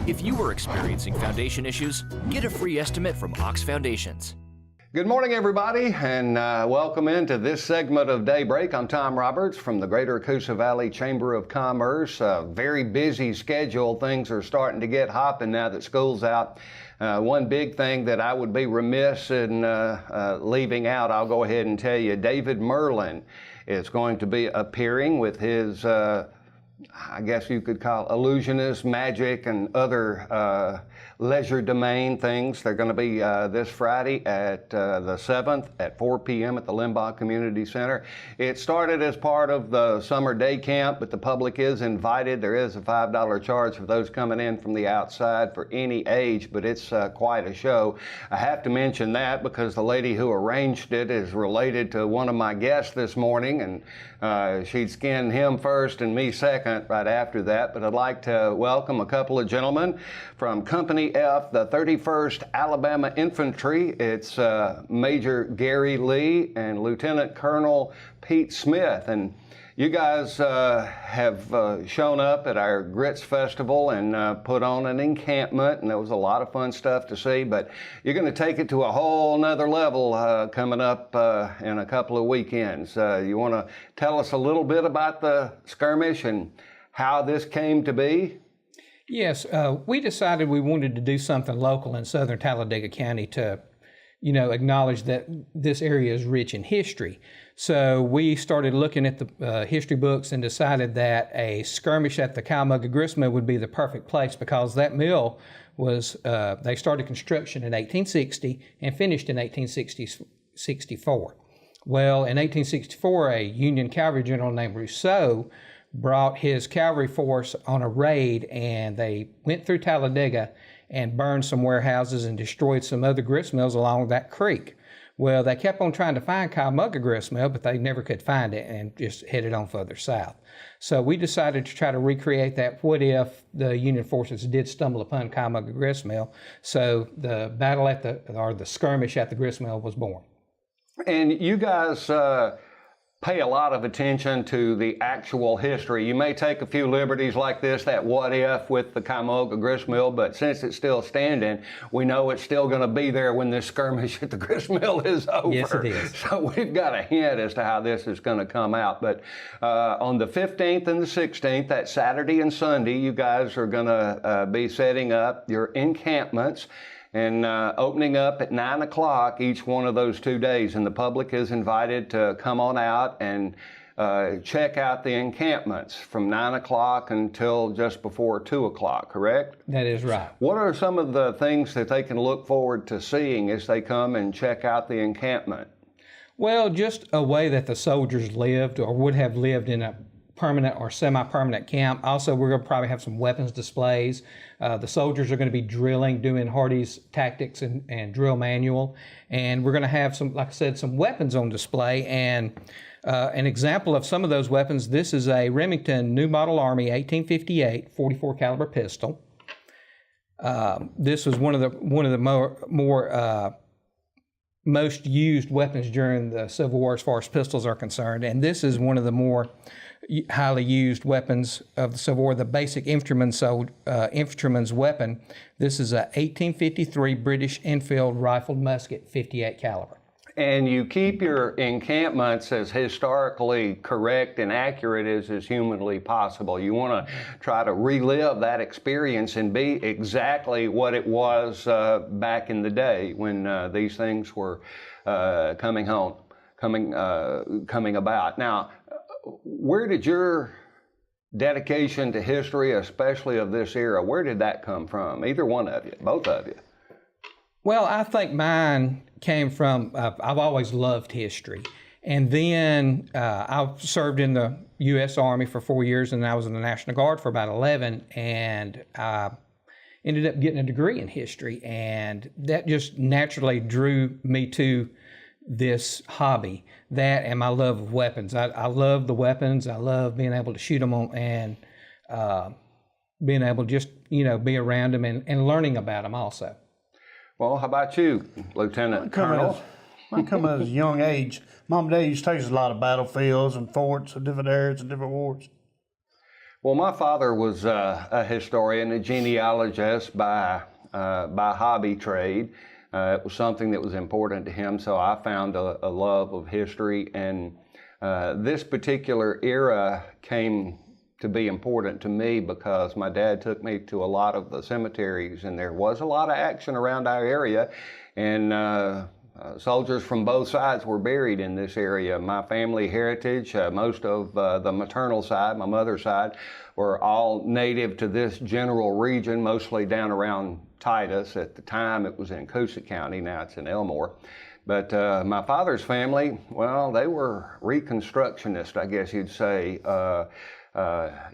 If you are experiencing foundation issues, get a free estimate from Ox Foundations. Good morning, everybody, and welcome into this segment of Daybreak. I'm Tom Roberts from the Greater Coosa Valley Chamber of Commerce. Very busy schedule. Things are starting to get hopping now that school's out. One big thing that I would be remiss in leaving out, I'll go ahead and tell you, David Merlin is going to be appearing with his, I guess you could call illusionist, magic, and other leisure domain things. They're going to be this Friday at the 7th at 4 p.m. at the Limbaugh Community Center. It started as part of the summer day camp, but the public is invited. There is a $5 charge for those coming in from the outside for any age, but it's quite a show. I have to mention that because the lady who arranged it is related to one of my guests this morning, and she'd skinned him first and me second right after that. But I'd like to welcome a couple of gentlemen from Company F, the 31st Alabama Infantry. It's Major Garry Lee and Lieutenant Colonel Pete Smith. And you guys have shown up at our Grits Festival and put on an encampment, and there was a lot of fun stuff to see, but you're going to take it to a whole nother level coming up in a couple of weekends. You want to tell us a little bit about the skirmish and how this came to be? Yes, we decided we wanted to do something local in southern Talladega County to, acknowledge that this area is rich in history. So we started looking at the history books and decided that a skirmish at the Cowmugga Grist Mill would be the perfect place, because that mill was, they started construction in 1860 and finished in 1864. Well, in 1864, a Union cavalry general named Rousseau brought his cavalry force on a raid, and they went through Talladega and burned some warehouses and destroyed some other grist mills along that creek. Well, they kept on trying to find Cowmugga Grist Mill, but they never could find it and just headed on further south. So we decided to try to recreate that. What if the Union forces did stumble upon Cowmugga Grist Mill? So the battle at the skirmish at the grist mill was born. And you guys pay a lot of attention to the actual history. You may take a few liberties like this, that what if with the Cowmugga Grist Mill, but since it's still standing, we know it's still going to be there when this skirmish at the grist mill is over. Yes, it is. So we've got a hint as to how this is going to come out. But on the 15th and the 16th, that Saturday and Sunday, you guys are going to be setting up your encampments and opening up at 9 o'clock each one of those 2 days. And the public is invited to come on out and check out the encampments from 9 o'clock until just before 2 o'clock, correct? That is right. What are some of the things that they can look forward to seeing as they come and check out the encampment? Well, just a way that the soldiers lived or would have lived in a permanent or semi-permanent camp. Also, we're going to probably have some weapons displays. The soldiers are going to be drilling, doing Hardy's tactics and drill manual. And we're going to have some, like I said, some weapons on display. And an example of some of those weapons, this is a Remington New Model Army 1858 44 caliber pistol. This was one of the more most used weapons during the Civil War as far as pistols are concerned. And this is one of the more highly used weapons of the Civil War, the basic infantryman's weapon. This is a 1853 British Enfield rifled musket, 58 caliber. And you keep your encampments as historically correct and accurate as humanly possible. You want to try to relive that experience and be exactly what it was back in the day when these things were coming about. Now, where did your dedication to history, especially of this era, where did that come from? Either one of you, both of you. Well, I think mine came from, I've always loved history. And then I served in the U.S. Army for 4 years, and I was in the National Guard for about 11, and I ended up getting a degree in history. And that just naturally drew me to this hobby, that and my love of weapons. I love the weapons. I love being able to shoot them on and being able to just, be around them and learning about them also. Well, how about you, Lieutenant Colonel? I come at a young age. Mom and Dad used to take us a lot of battlefields and forts of different areas and different wars. Well, my father was a historian, a genealogist by hobby trade. It was something that was important to him, so I found a love of history, and this particular era came to be important to me because my dad took me to a lot of the cemeteries, and there was a lot of action around our area, and soldiers from both sides were buried in this area. My family heritage, most of the maternal side, my mother's side, were all native to this general region, mostly down around Titus. At the time it was in Coosa County, now it's in Elmore. But my father's family, well, they were Reconstructionists, I guess you'd say.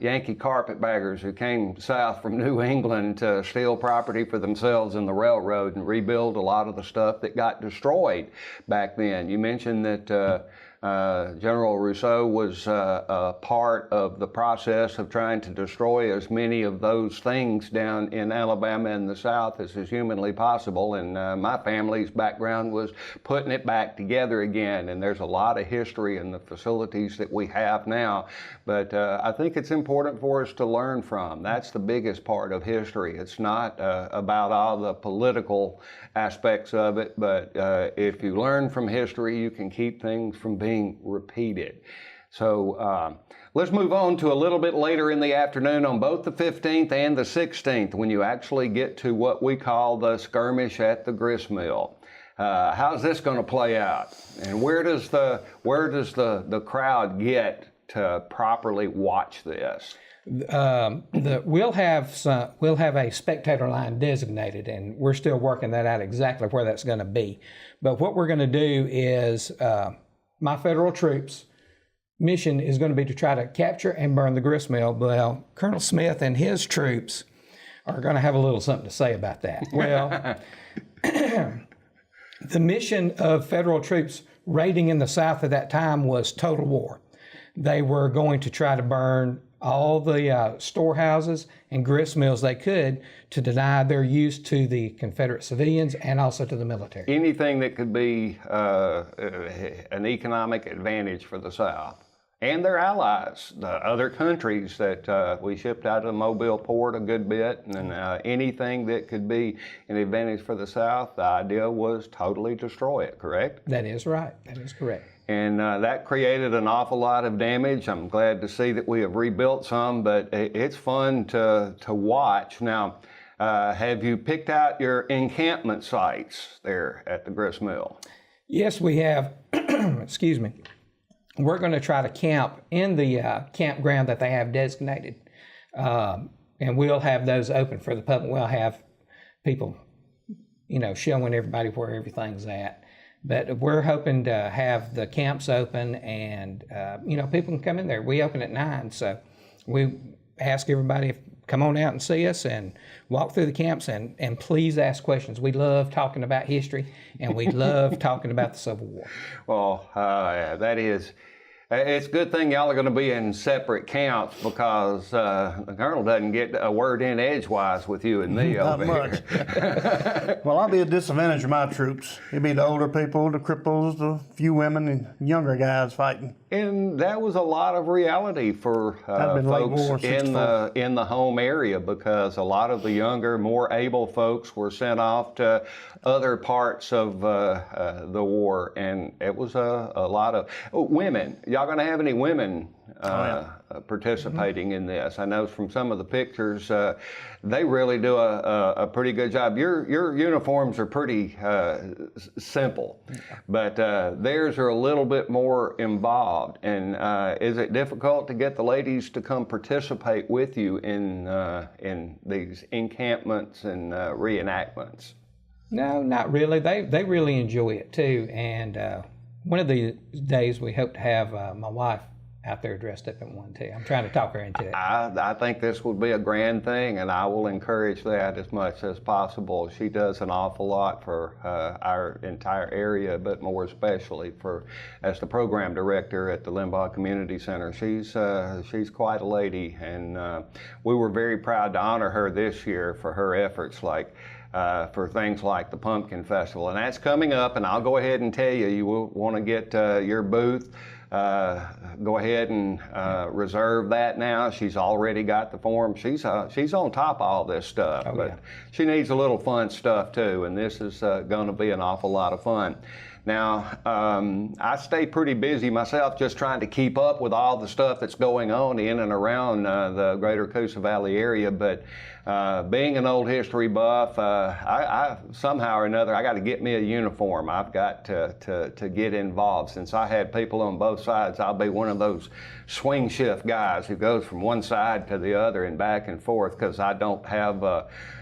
Yankee carpetbaggers who came south from New England to steal property for themselves in the railroad and rebuild a lot of the stuff that got destroyed back then. You mentioned that General Rousseau was a part of the process of trying to destroy as many of those things down in Alabama and the South as is humanly possible, and my family's background was putting it back together again, and there's a lot of history in the facilities that we have now, but I think it's important for us to learn from. That's the biggest part of history. It's not about all the political aspects of it, but if you learn from history, you can keep things from being repeated. So let's move on to a little bit later in the afternoon on both the 15th and the 16th when you actually get to what we call the skirmish at the grist mill. How's this going to play out? And where does the crowd get to properly watch this? We'll have a spectator line designated, and we're still working that out exactly where that's going to be. But what we're going to do is my federal troops' mission is going to be to try to capture and burn the grist mill. Well, Colonel Smith and his troops are going to have a little something to say about that. Well, the mission of federal troops raiding in the South at that time was total war. They were going to try to burn all the storehouses and grist mills they could to deny their use to the Confederate civilians and also to the military. Anything that could be an economic advantage for the South and their allies, the other countries that we shipped out of the Mobile port a good bit, and anything that could be an advantage for the South, the idea was totally destroy it, correct? That is right. That is correct. And that created an awful lot of damage. I'm glad to see that we have rebuilt some, but it's fun to watch. Now, have you picked out your encampment sites there at the grist mill? Yes, we have. Excuse me. We're going to try to camp in the campground that they have designated, and we'll have those open for the public. We'll have people, showing everybody where everything's at. But we're hoping to have the camps open, and people can come in there. We open at 9, so we ask everybody to come on out and see us and walk through the camps, and please ask questions. We love talking about history, and we love talking about the Civil War. Well, that is. It's a good thing y'all are going to be in separate camps because the Colonel doesn't get a word in edgewise with you and me over much. here. Well, I'll be a disadvantage of my troops. It'll be the older people, the cripples, the few women, and younger guys fighting. And that was a lot of reality for folks in the home area, because a lot of the younger, more able folks were sent off to other parts of the war, and it was a lot of women. Y'all going to have any women participating in this? I know from some of the pictures, they really do a pretty good job. Your uniforms are pretty simple, but theirs are a little bit more involved. And is it difficult to get the ladies to come participate with you in these encampments and reenactments? No, not really. They really enjoy it too. And one of the days we hope to have my wife out there dressed up in one too. I'm trying to talk her into it. I think this would be a grand thing, and I will encourage that as much as possible. She does an awful lot for our entire area, but more especially as the program director at the Limbaugh Community Center. She's quite a lady, and we were very proud to honor her this year for her efforts, for things like the Pumpkin Festival. And that's coming up, and I'll go ahead and tell you, you will want to get your booth go ahead and reserve that now. She's already got the form. She's on top of all this stuff, but she needs a little fun stuff too, and this is going to be an awful lot of fun. Now, I stay pretty busy myself just trying to keep up with all the stuff that's going on in and around the greater Coosa Valley area, but being an old history buff, I somehow or another, I got to get me a uniform. I've got to get involved. Since I had people on both sides, I'll be one of those swing shift guys who goes from one side to the other and back and forth, because I don't have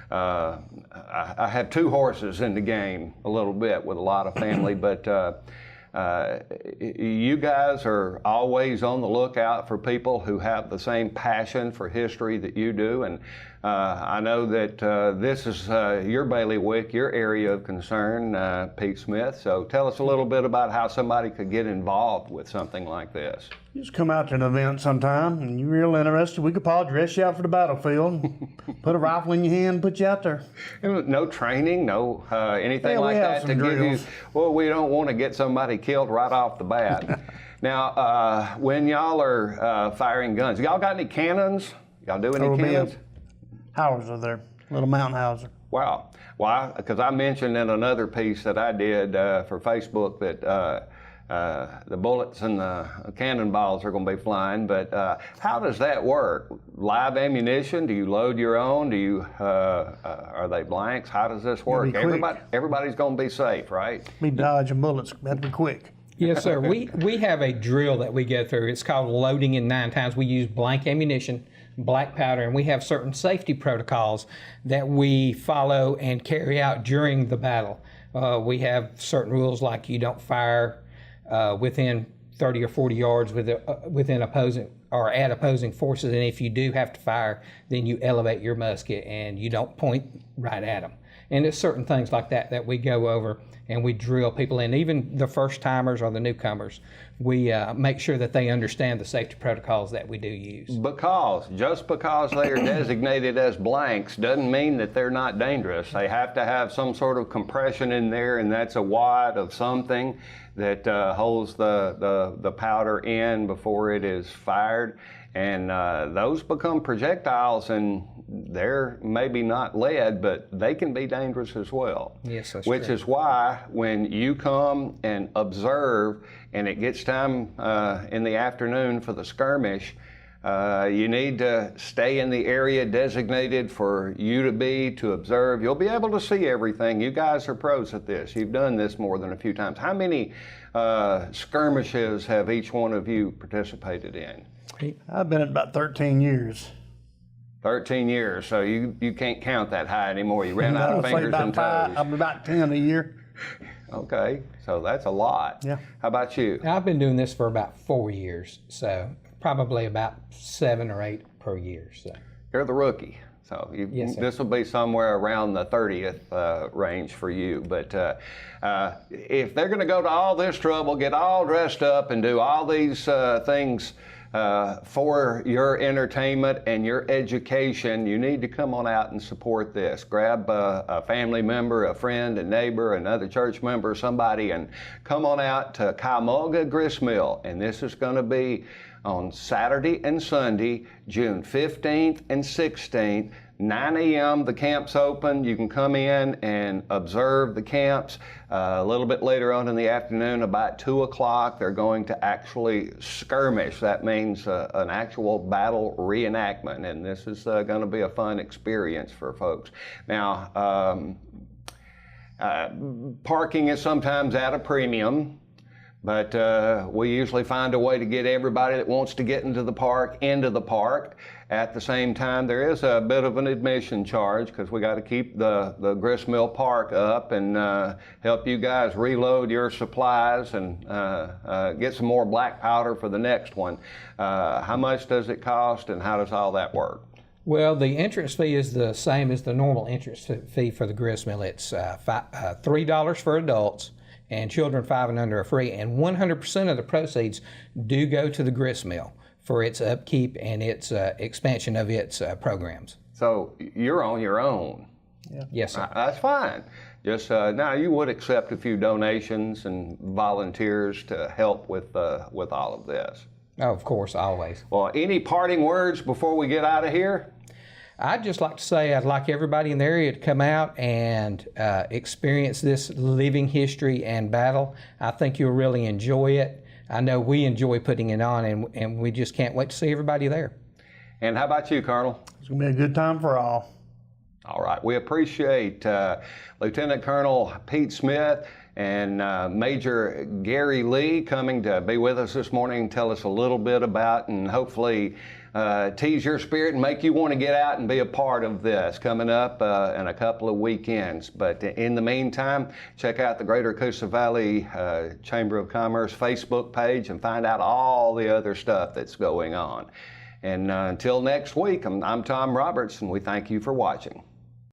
I have 2 horses in the game a little bit with a lot of family, but you guys are always on the lookout for people who have the same passion for history that you do, and I know that this is your bailiwick, your area of concern, Pete Smith, so tell us a little bit about how somebody could get involved with something like this. You just come out to an event sometime and you're real interested. We could probably dress you out for the battlefield, put a rifle in your hand, put you out there. No training, no anything like that to give you. Well, we don't want to get somebody killed right off the bat. Now, when y'all are firing guns, y'all got any cannons? Y'all do any cannons? Howitzer there, little mountain howitzer. Wow. Why? Because I mentioned in another piece that I did for Facebook that the bullets and the cannonballs are going to be flying, but how does that work? Live ammunition? Do you load your own? Do you are they blanks? How does this work? Everybody's going to be safe, right? Be dodging bullets. Better be quick. Yes, sir. We have a drill that we go through. It's called loading in 9 times. We use blank ammunition, black powder, and we have certain safety protocols that we follow and carry out during the battle. We have certain rules like you don't fire within 30 or 40 yards within opposing or at opposing forces, and if you do have to fire, then you elevate your musket and you don't point right at them. And there's certain things like that that we go over and we drill people in, even the first timers or the newcomers. We make sure that they understand the safety protocols that we do use. Just because they are designated as blanks doesn't mean that they're not dangerous. They have to have some sort of compression in there, and that's a wad of something that holds the powder in before it is fired. And those become projectiles, and they're maybe not lead, but they can be dangerous as well. Yes, that's Which true. is why when you come and observe, and it gets time in the afternoon for the skirmish, you need to stay in the area designated for you to observe. You'll be able to see everything. You guys are pros at this. You've done this more than a few times. How many skirmishes have each one of you participated in? I've been at about 13 years. 13 years, so you can't count that high anymore. You ran out of fingers and toes. I'm about 10 a year. Okay, so that's a lot. Yeah. How about you? I've been doing this for about 4 years, so probably about 7 or 8 per year. So You're the rookie. So Yes, sir. this will be somewhere around the 30th range for you. But if they're going to go to all this trouble, get all dressed up and do all these things for your entertainment and your education, you need to come on out and support this. Grab a family member, a friend, a neighbor, another church member, somebody, and come on out to Cuyamoga Gristmill. And this is going to be on Saturday and Sunday, June 15th and 16th, 9 a.m. The camp's open. You can come in and observe the camps. A little bit later on in the afternoon, about 2 o'clock, they're going to actually skirmish. That means an actual battle reenactment, and this is going to be a fun experience for folks. Now, parking is sometimes at a premium. But we usually find a way to get everybody that wants to get into the park. At the same time, there is a bit of an admission charge because we got to keep the Gristmill Park up and help you guys reload your supplies and get some more black powder for the next one. How much does it cost, and how does all that work? Well, the entrance fee is the same as the normal entrance fee for the Gristmill. It's $3 for adults, and children 5 and under are free, and 100% of the proceeds do go to the Gristmill for its upkeep and its expansion of its programs. So you're on your own. Yes, sir. That's fine. Just now, you would accept a few donations and volunteers to help with all of this. Oh, of course, always. Well, any parting words before we get out of here? I'd just like to say I'd like everybody in the area to come out and experience this living history and battle. I think you'll really enjoy it. I know we enjoy putting it on, and we just can't wait to see everybody there. And how about you, Colonel? It's going to be a good time for all. All right. We appreciate Lieutenant Colonel Pete Smith and Major Garry Lee coming to be with us this morning and tell us a little bit about and hopefully tease your spirit and make you want to get out and be a part of this coming up in a couple of weekends. But in the meantime, check out the Greater Coosa Valley Chamber of Commerce Facebook page and find out all the other stuff that's going on. And until next week, I'm Tom Roberts, and we thank you for watching.